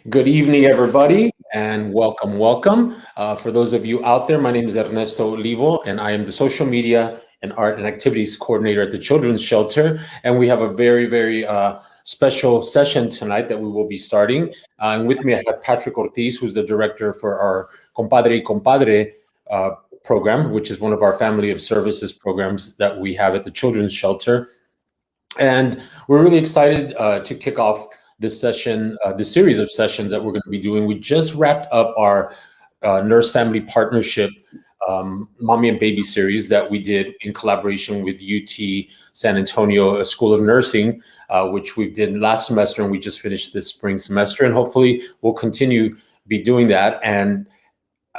Good evening, everybody, and welcome. For those of you out there, my name is Ernesto Olivo, and I am the social media and art and activities coordinator at the Children's Shelter. And we have a very special session tonight that we will be starting. And with me, I have Patrick Ortiz, who's the director for our Compadre y Compadre program, which is one of our family of services programs that we have at the Children's Shelter. And we're really excited to kick off this session, this series of sessions that we're going to be doing. We just wrapped up our nurse family partnership mommy and baby series that we did in collaboration with UT San Antonio School of Nursing, which we did last semester, and we just finished this spring semester, and hopefully we'll continue be doing that. And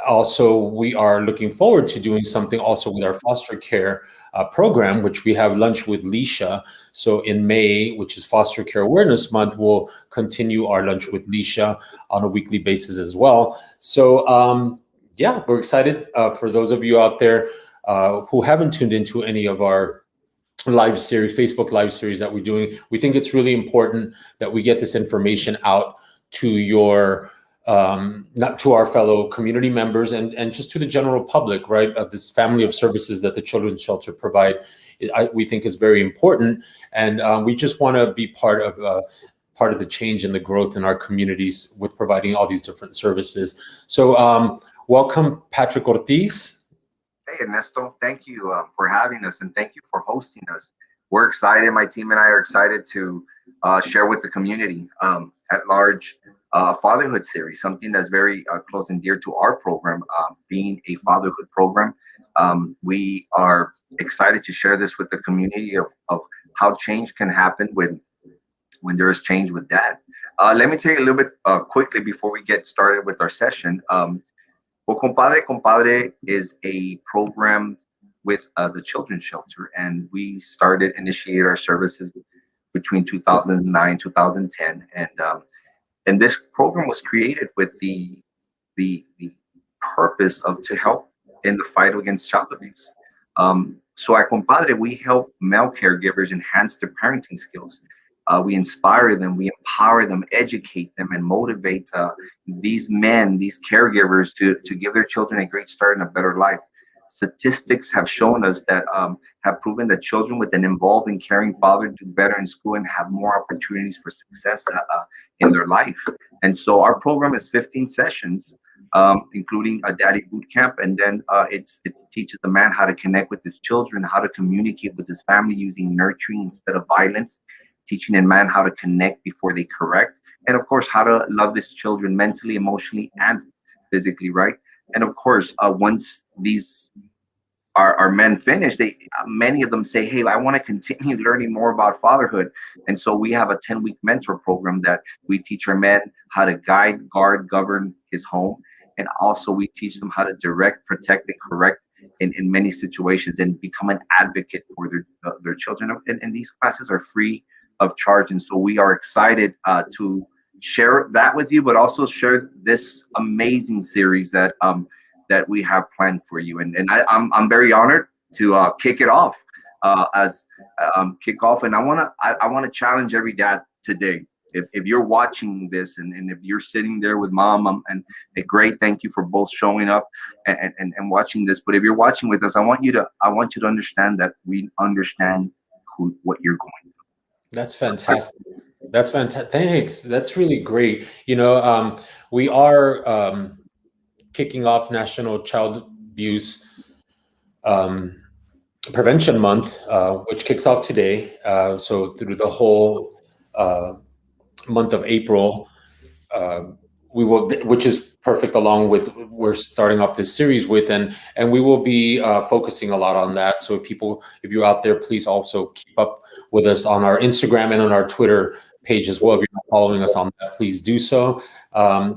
also, we are looking forward to doing something also with our foster care program, which we have Lunch with Leisha. So in May, which is Foster Care Awareness Month, we'll continue our Lunch with Leisha on a weekly basis as well. So yeah, we're excited for those of you out there who haven't tuned into any of our live series, Facebook live series that we're doing. We think it's really important that we get this information out to your not to our fellow community members and just to the general public, right? This family of services that the Children's Shelter provide, we think is very important, and we just want to be part of the change and the growth in our communities with providing all these different services. So welcome, Patrick Ortiz. Hey, Ernesto, thank you for having us, and thank you for hosting us. We're excited. My team and I are excited to share with the community at large Fatherhood Series, something that's very close and dear to our program, being a fatherhood program. We are excited to share this with the community of how change can happen when there is change with dad. Let me tell you a little bit quickly before we get started with our session. Well, Compadre y Compadre is a program with the Children's Shelter, and we initiated our services between 2009 2010, and this program was created with the purpose of to help in the fight against child abuse. So at Compadre, we help male caregivers enhance their parenting skills. We inspire them, we empower them, educate them, and motivate these men, these caregivers to give their children a great start and a better life. Statistics have shown us that have proven that children with an involved and caring father do better in school and have more opportunities for success in their life. And so our program is 15 sessions, including a daddy boot camp, and then it teaches the man how to connect with his children, how to communicate with his family using nurturing instead of violence, teaching a man how to connect before they correct, and of course how to love his children mentally, emotionally, and physically, right? And of course, once these are men finish, many of them say, hey, I want to continue learning more about fatherhood. And so we have a 10-week mentor program that we teach our men how to guide, guard, govern his home. And also we teach them how to direct, protect, and correct in many situations and become an advocate for their children. And these classes are free of charge. And so we are excited to share that with you, but also share this amazing series that we have planned for you. And I'm very honored to kick it off And I want to challenge every dad today. If you're watching this and if you're sitting there with mom, and a great thank you for both showing up and watching this. But if you're watching with us, I want you to understand that we understand what you're going through. That's fantastic. That's fantastic. Thanks. That's really great. We are kicking off National Child Abuse Prevention Month, which kicks off today. So through the whole month of April, we will, which is perfect along with we're starting off this series with, and we will be focusing a lot on that. So if you're out there, please also keep up with us on our Instagram and on our Twitter page as well. If you're not following us on that, please do so.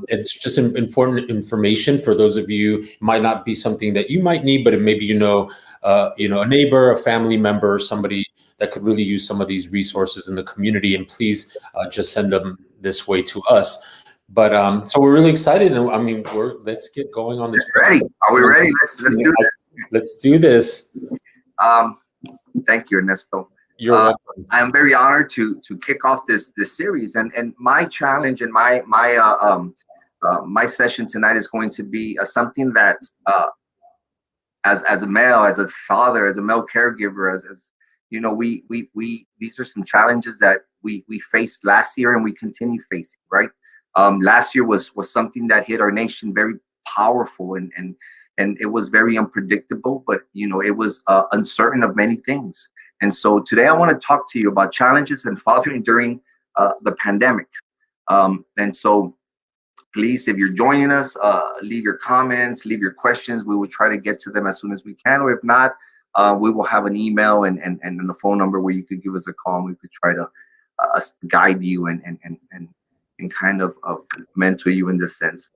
It's just important information for those of you. It might not be something that you might need, but maybe a neighbor, a family member, somebody that could really use some of these resources in the community, and please just send them this way to us. But so we're really excited, and I mean, let's get going on this. Ready? Are we ready? Let's do this. Let's do this. Thank you, Ernesto. You're welcome. I'm very honored to kick off this series, and my challenge and my session tonight is going to be something that as a male, as a father, as a male caregiver, as you know, we these are some challenges that we faced last year and we continue facing. Right, last year was something that hit our nation very powerful, and it was very unpredictable, but it was uncertain of many things. And so today I want to talk to you about challenges and fathering during the pandemic. And so please, if you're joining us, leave your comments, leave your questions. We will try to get to them as soon as we can, or if not, we will have an email and a phone number where you could give us a call, and we could try to guide you and kind of mentor you in this sense.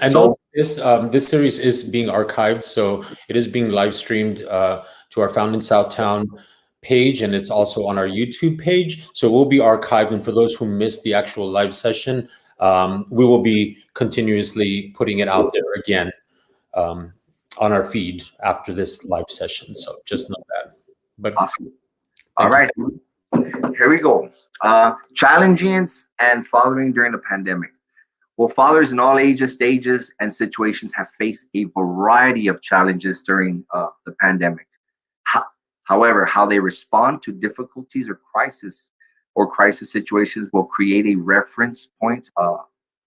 And So also, this series is being archived, so it is being live streamed to our Found in Southtown page, and it's also on our YouTube page. So it will be archived, and for those who missed the actual live session, we will be continuously putting it out there again on our feed after this live session. So just know that. But awesome. All right, here we go. Challenges and fathering during the pandemic. Well, fathers in all ages, stages, and situations have faced a variety of challenges during the pandemic. However, how they respond to difficulties or crisis situations will create a reference point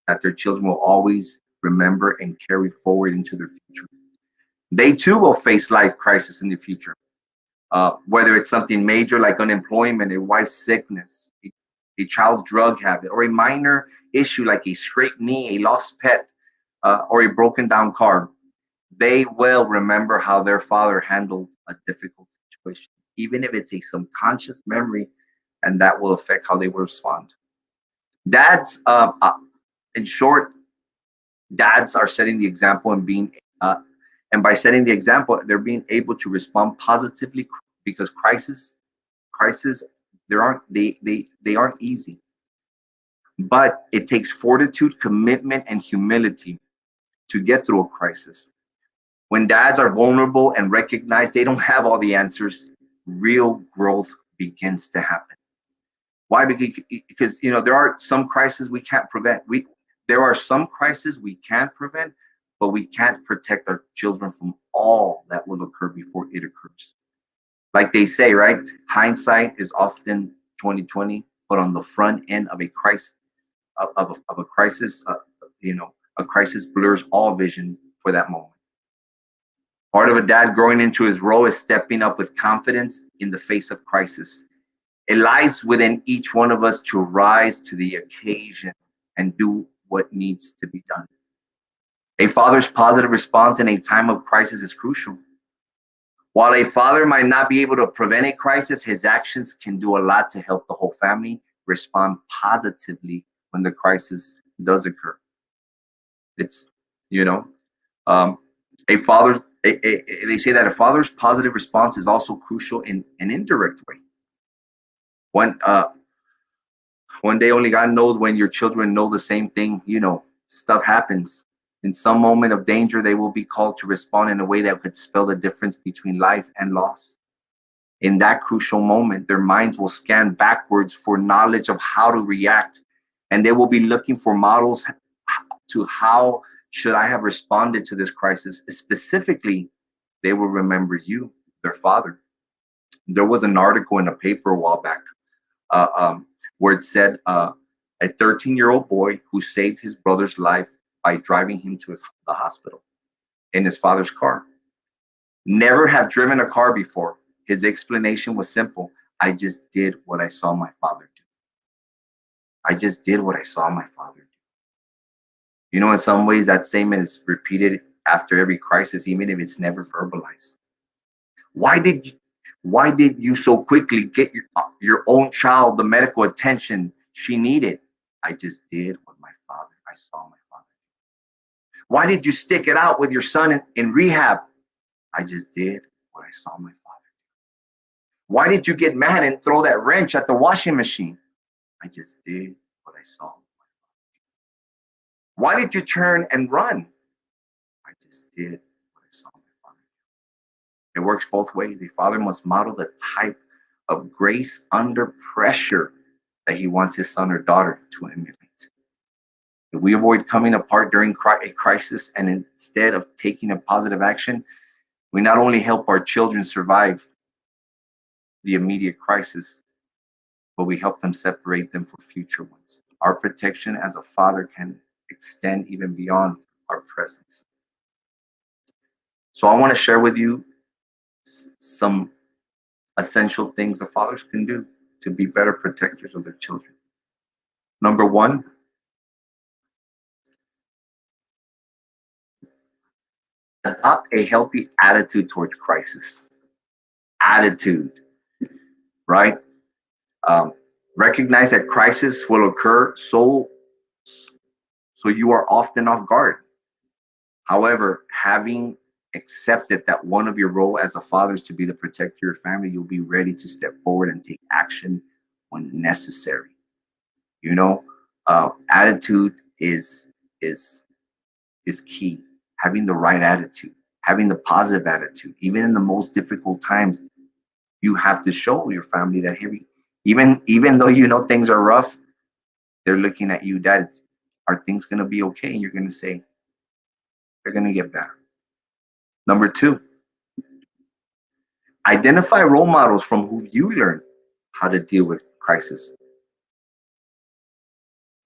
that their children will always remember and carry forward into their future. They too will face life crisis in the future, whether it's something major like unemployment, a wife's sickness, a child's drug habit, or a minor issue like a scraped knee, a lost pet, or a broken down car. They will remember how their father handled a difficult situation, even if it's a subconscious memory, and that will affect how they will respond. Dads, in short, dads are setting the example and by setting the example, they're being able to respond positively, because crisis, they aren't easy, but it takes fortitude, commitment, and humility to get through a crisis. When dads are vulnerable and recognize they don't have all the answers, real growth begins to happen. Why? Because there are some crises we can't prevent. There are some crises we can prevent, but we can't protect our children from all that will occur before it occurs. Like they say, right? Hindsight is often 2020, but on the front end of a crisis, of a crisis, a crisis blurs all vision for that moment. Part of a dad growing into his role is stepping up with confidence in the face of crisis. It lies within each one of us to rise to the occasion and do what needs to be done. A father's positive response in a time of crisis is crucial. While a father might not be able to prevent a crisis, his actions can do a lot to help the whole family respond positively when the crisis does occur. It's, a father's, they say that a father's positive response is also crucial in an indirect way. One day only God knows when your children know the same thing. Stuff happens. In some moment of danger, they will be called to respond in a way that could spell the difference between life and loss. In that crucial moment, their minds will scan backwards for knowledge of how to react, and they will be looking for models to how should I have responded to this crisis. Specifically, they will remember you, their father. There was an article in a paper a while back where it said a 13-year-old boy who saved his brother's life by driving him to the hospital in his father's car. Never have driven a car before. His explanation was simple. I just did what I saw my father do. I just did what I saw my father do. In some ways that statement is repeated after every crisis, even if it's never verbalized. Why did you so quickly get your own child the medical attention she needed? I just did what I saw my father. Why did you stick it out with your son in rehab? I just did what I saw my father do. Why did you get mad and throw that wrench at the washing machine? I just did what I saw my father do. Why did you turn and run? I just did what I saw my father do. It works both ways. A father must model the type of grace under pressure that he wants his son or daughter to emulate. If we avoid coming apart during a crisis and instead of taking a positive action, we not only help our children survive the immediate crisis, but we help them separate them for future ones. Our protection as a father can extend even beyond our presence. So I want to share with you some essential things that fathers can do to be better protectors of their children. Number one, adopt a healthy attitude towards crisis. Attitude, right? Um, Recognize that crisis will occur, so you are often off guard. However, having accepted that one of your role as a father is to be the protector of your family, you'll be ready to step forward and take action when necessary. You know, attitude is key. Having the right attitude, having the positive attitude, even in the most difficult times, you have to show your family that even though you know things are rough, they're looking at you. Dad, are things going to be okay? And you're going to say they're going to get better. Number two, identify role models from whom you learn how to deal with crisis.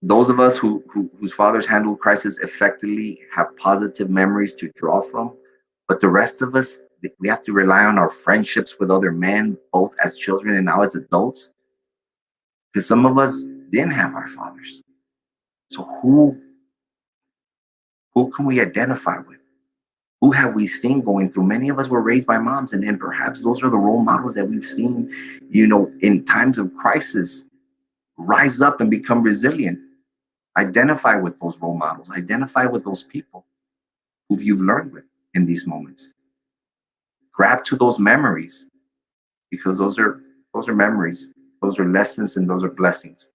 Those of us whose fathers handle crisis effectively have positive memories to draw from, but the rest of us, we have to rely on our friendships with other men, both as children and now as adults, because some of us didn't have our fathers. So who can we identify with? Who have we seen going through? Many of us were raised by moms, and perhaps those are the role models that we've seen, in times of crisis, rise up and become resilient. Identify with those role models. Identify with those people who you've learned with in these moments. Grab to those memories, because those are memories. Those are lessons and those are blessings.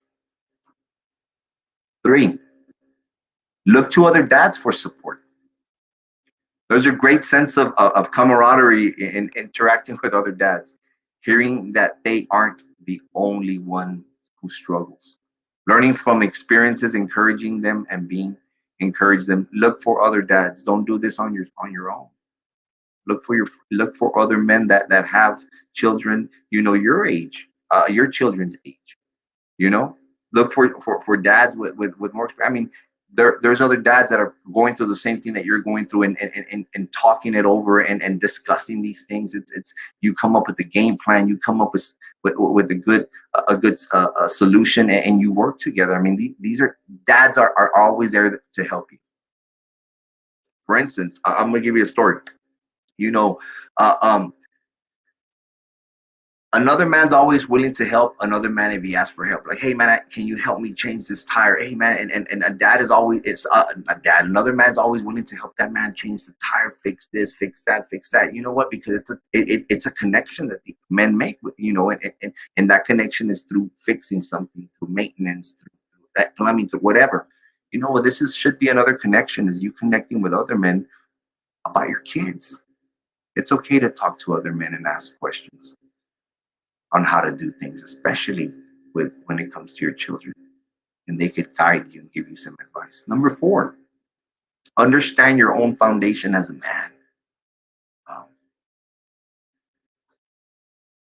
3, look to other dads for support. There's a great sense of camaraderie in interacting with other dads, hearing that they aren't the only one who struggles. Learning from experiences, encouraging them and being encourage them. Look for other dads. Don't do this on your own. Look for other men that have children, your age, your children's age. Look for dads with more. I mean, there's other dads that are going through the same thing that you're going through, and talking it over and discussing these things. It's you come up with a game plan. You come up with a good solution, and you work together. I mean, these are dads are always there to help you. For instance, I'm gonna give you a story. You know, uh, um, Another man's always willing to help another man if he asks for help. Like, hey man, can you help me change this tire? Hey man, and a dad is always a dad. Another man's always willing to help that man change the tire, fix this, fix that, fix that. You know what? Because it's a connection that the men make with and that connection is through fixing something, through maintenance, through that plumbing, to whatever. You know what? Should be another connection, is you connecting with other men about your kids. It's okay to talk to other men and ask questions on how to do things, especially when it comes to your children, and they could guide you and give you some advice. Number 4, understand your own foundation as a man. Um,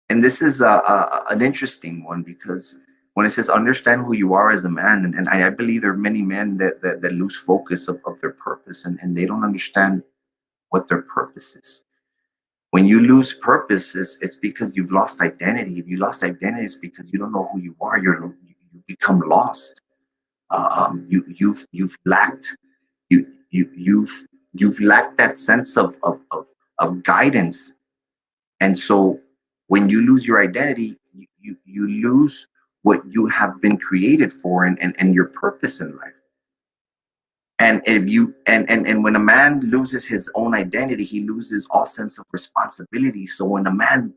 and this is an interesting one, because when it says understand who you are as a man, and I believe there are many men that lose focus of their purpose, and they don't understand what their purpose is. When you lose purpose, it's because you've lost identity. If you lost identity, it's because you don't know who you are. You become lost. You've lacked you've lacked that sense of guidance. And so when you lose your identity, you lose what you have been created for, and your purpose in life. And if you and when a man loses his own identity, he loses all sense of responsibility. So when a man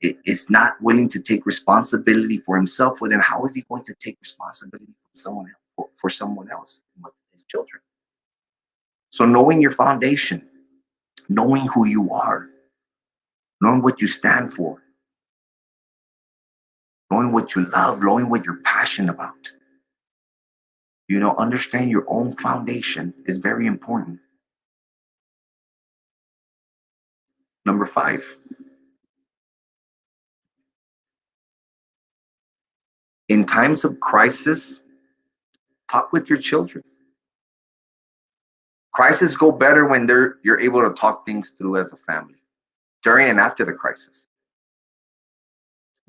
is not willing to take responsibility for himself, well, then how is he going to take responsibility for someone else, his children? So knowing your foundation, knowing who you are, knowing what you stand for, knowing what you love, knowing what you're passionate about. Understand your own foundation is very important. Number 5, in times of crisis, talk with your children. Crises go better when you're able to talk things through as a family, during and after the crisis.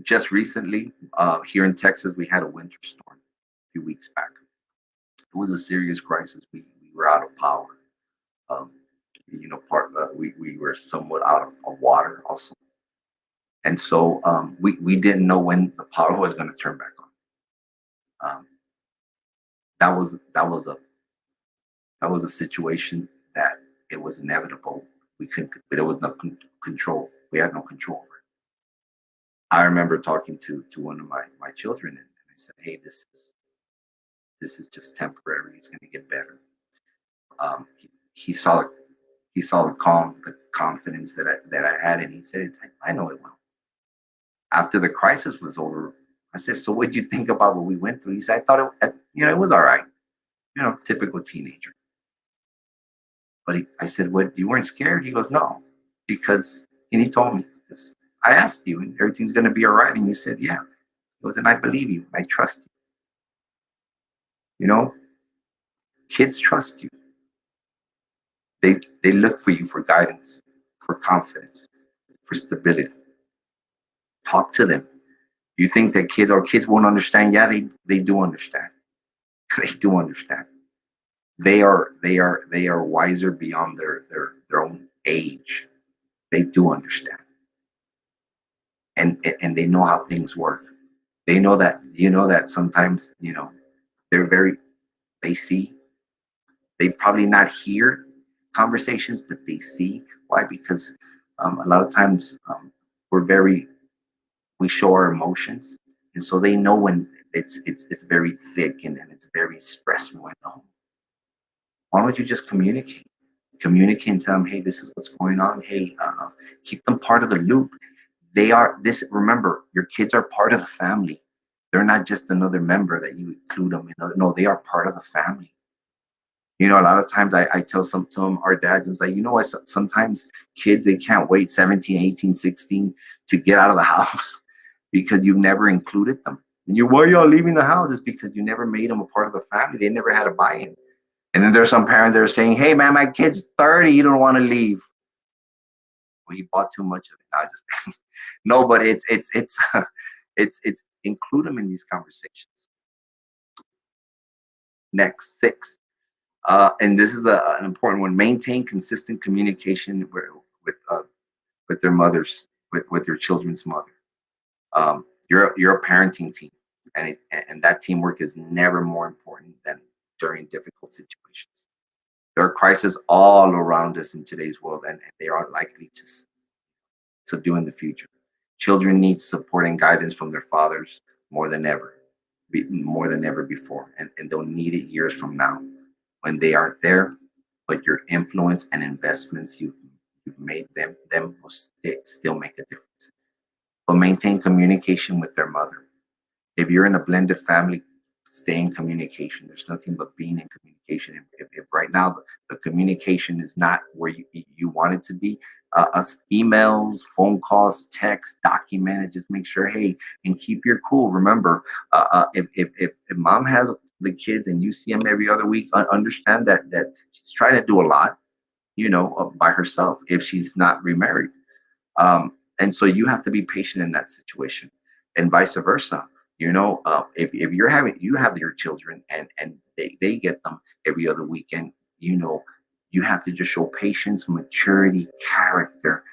Just recently, here in Texas, we had a winter storm a few weeks back. It was a serious crisis. We were out of power. Um, we were somewhat out of water also, and so we didn't know when the power was going to turn back on. That was a situation that it was inevitable. There was no control. We had no control over it. I remember talking to one of my children, and I said, "Hey, this is just temporary. It's going to get better." He saw the calm, the confidence that I had, and he said, "I know it will." After the crisis was over, I said, "So what did you think about what we went through?" He said, "I thought it was all right. Typical teenager." But I said, "What? You weren't scared?" He goes, "No," and he told me this. "I asked you, and everything's going to be all right, and you said, yeah." He goes, "And I believe you. I trust you." Kids trust you. They look for you for guidance, for confidence, for stability. Talk to them. You think that kids won't understand? Yeah, they do understand. They do understand. They are wiser beyond their own age. They do understand. And they know how things work. They know that sometimes, they see, they probably not hear conversations, but they see. Why? Because a lot of times we show our emotions, and so they know when it's very thick and it's very stressful at home. Why don't you just communicate and tell them, "Hey, this is what's going on. Hey, keep them part of the loop." Remember, your kids are part of the family. They're not just another member that you include them in. No, they are part of the family. A lot of times I tell some of our dads, it's like, what, sometimes kids, they can't wait 17, 18, 16 to get out of the house because you've never included them. And why are y'all leaving the house? It's because you never made them a part of the family. They never had a buy-in. And then there's some parents that are saying, "Hey man, my kid's 30, you don't want to leave." Well, he bought too much of it. I just no, but it's include them in these conversations. Next, 6. And this is an important one. Maintain consistent communication with their mothers, with their children's mother. You're a parenting team, and that teamwork is never more important than during difficult situations. There are crises all around us in today's world, and they are likely to subdue in the future. Children need support and guidance from their fathers more than ever, more than ever before, and they'll need it years from now when they aren't there. But your influence and investments you've made them will still make a difference. But maintain communication with their mother. If you're in a blended family, stay in communication. There's nothing but being in communication. If right now the communication is not where you want it to be, us emails, phone calls, text, document it. Just make sure, hey, and keep your cool. Remember, if mom has the kids and you see them every other week, understand that she's trying to do a lot, by herself if she's not remarried. And so you have to be patient in that situation, and vice versa. If you have your children and they get them every other weekend, you have to just show patience, maturity, character,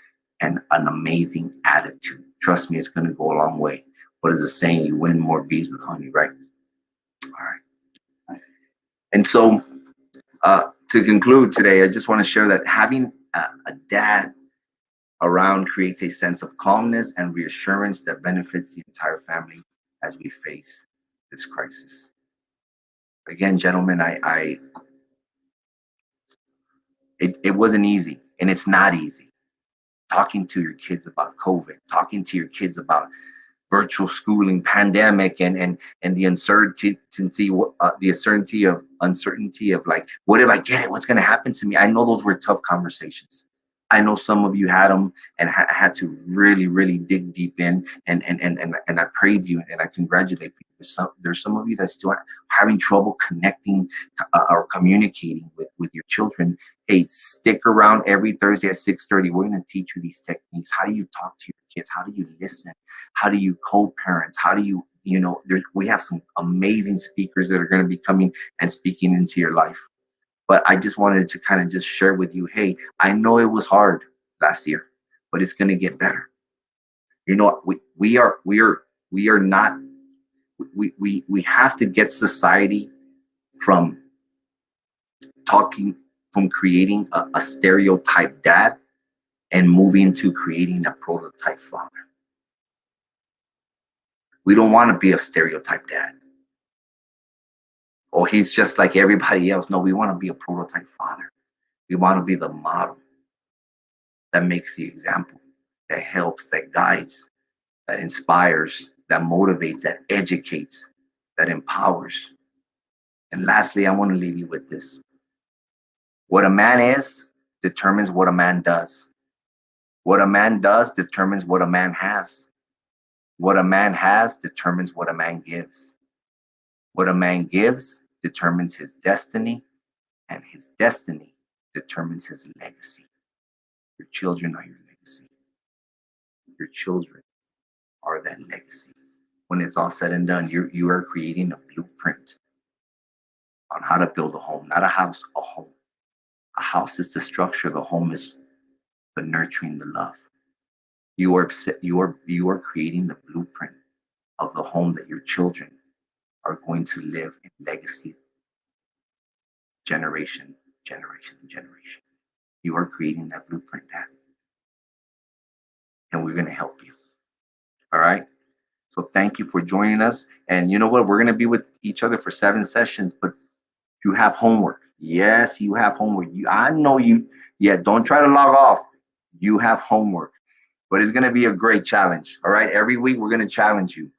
and an amazing attitude. Trust me, it's going to go a long way. What is the saying? You win more bees with honey, right? All right. And so, to conclude today, I just want to share that having a dad around creates a sense of calmness and reassurance that benefits the entire family as we face this crisis. Again, gentlemen, it wasn't easy, and it's not easy. Talking to your kids about COVID, talking to your kids about virtual schooling, pandemic, and the uncertainty of like, what if I get it? What's going to happen to me? I know those were tough conversations. I know some of you had them and had to really, really dig deep in. And I praise you and I congratulate you. There's some of you that still having trouble connecting or communicating with your children. Hey, stick around every Thursday at 6:30. We're going to teach you these techniques. How do you talk to your kids? How do you listen? How do you co-parent? How do you, we have some amazing speakers that are going to be coming and speaking into your life. But I just wanted to kind of just share with you, hey, I know it was hard last year, but it's going to get better. We have to get society from creating a stereotype dad and moving to creating a prototype father. We don't want to be a stereotype dad. Oh, he's just like everybody else. No, we want to be a prototype father. We want to be the model that makes the example, that helps, that guides, that inspires, that motivates, that educates, that empowers. And lastly, I want to leave you with this. What a man is determines what a man does. What a man does determines what a man has. What a man has determines what a man gives. What a man gives determines his destiny, and his destiny determines his legacy. Your children are your legacy. Your children are that legacy. When it's all said and done, you are creating a blueprint on how to build a home, not a house, a home. A house is the structure, the home is the nurturing, the love. You are creating the blueprint of the home that your children are going to live in legacy, generation, generation, and generation. You are creating that blueprint, Dad. And we're going to help you. All right? So thank you for joining us. And you know what? We're going to be with each other for 7 sessions, but you have homework. Yes, you have homework. I know you. Yeah, don't try to log off. You have homework. But it's going to be a great challenge. All right? Every week, we're going to challenge you.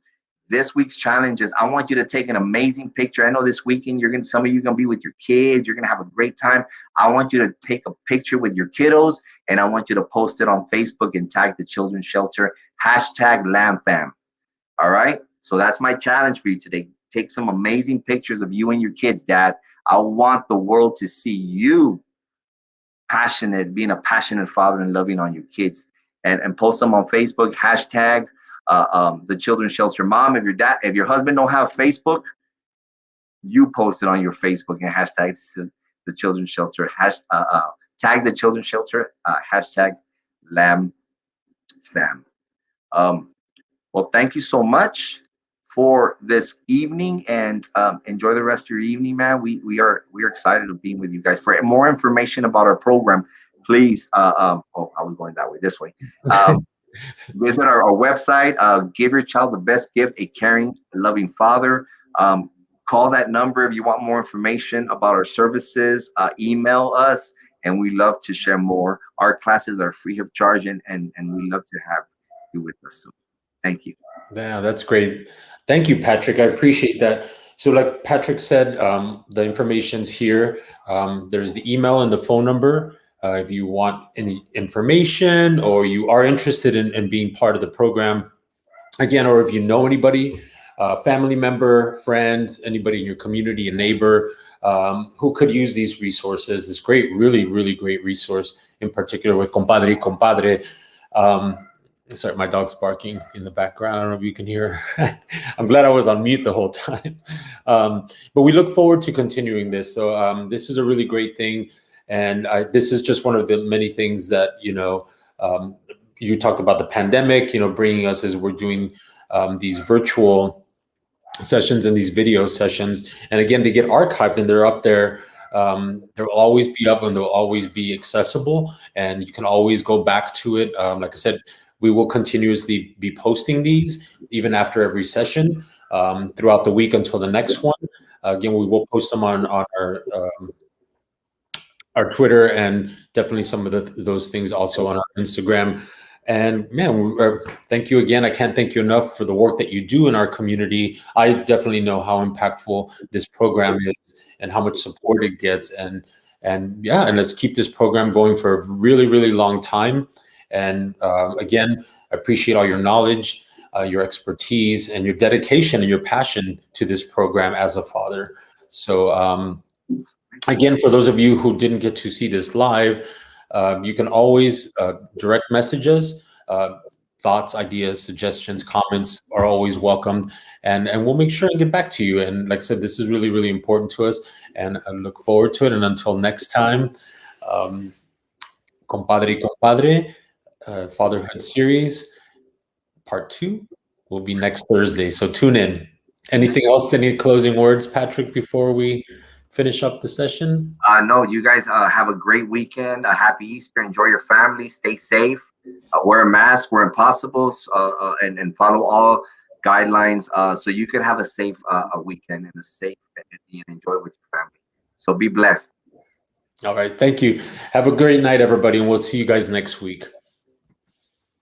This week's challenge is I want you to take an amazing picture. I know this weekend some of you are going to be with your kids. You're going to have a great time. I want you to take a picture with your kiddos, and I want you to post it on Facebook and tag the Children's Shelter, #LambFam. All right? So that's my challenge for you today. Take some amazing pictures of you and your kids, Dad. I want the world to see you being a passionate father and loving on your kids. And post them on Facebook, #the Children's Shelter Mom. If your husband don't have Facebook, you post it on your Facebook and hashtag the Children's Shelter. Tag the Children's Shelter, #LambFam. Well, thank you so much for this evening, and enjoy the rest of your evening, man. We are excited to be with you guys. For more information about our program, please. I was going that way. This way. Visit our website. Give your child the best gift: a caring, loving father. Call that number if you want more information about our services. Email us, and we love to share more. Our classes are free of charge, and we love to have you with us. So, thank you. Yeah, that's great. Thank you, Patrick. I appreciate that. So like Patrick said, the information's here. There's the email and the phone number. If you want any information or you are interested in being part of the program, again, or if you know anybody, family member, friend, anybody in your community, a neighbor, who could use these resources, this great, really, really great resource, in particular with Compadre y Compadre. Sorry, my dog's barking in the background. I don't know if you can hear. I'm glad I was on mute the whole time. But we look forward to continuing this. So this is a really great thing. And this is just one of the many things that, you talked about the pandemic, bringing us as we're doing these virtual sessions and these video sessions. And again, they get archived and they're up there. They'll always be up and they'll always be accessible. And you can always go back to it. Like I said, we will continuously be posting these even after every session throughout the week until the next one. Again, we will post them on our Twitter, and definitely some of those things also on our Instagram. And man, thank you again. I can't thank you enough for the work that you do in our community. I definitely know how impactful this program is and how much support it gets. And yeah, and let's keep this program going for a really, really long time. And again, I appreciate all your knowledge, your expertise, and your dedication and your passion to this program as a father. So again, for those of you who didn't get to see this live, you can always direct message us. Thoughts, ideas, suggestions, comments are always welcome, and we'll make sure and get back to you. And like I said, this is really, really important to us, and I look forward to it. And until next time, Compadre y Compadre, Fatherhood Series, Part 2 will be next Thursday. So tune in. Anything else? Any closing words, Patrick, before we finish up the session? No, you guys have a great weekend. A happy Easter. Enjoy your family. Stay safe. Wear a mask where possible, and follow all guidelines so you can have a safe weekend and a safe and enjoy with your family. So be blessed. All right. Thank you. Have a great night, everybody, and we'll see you guys next week.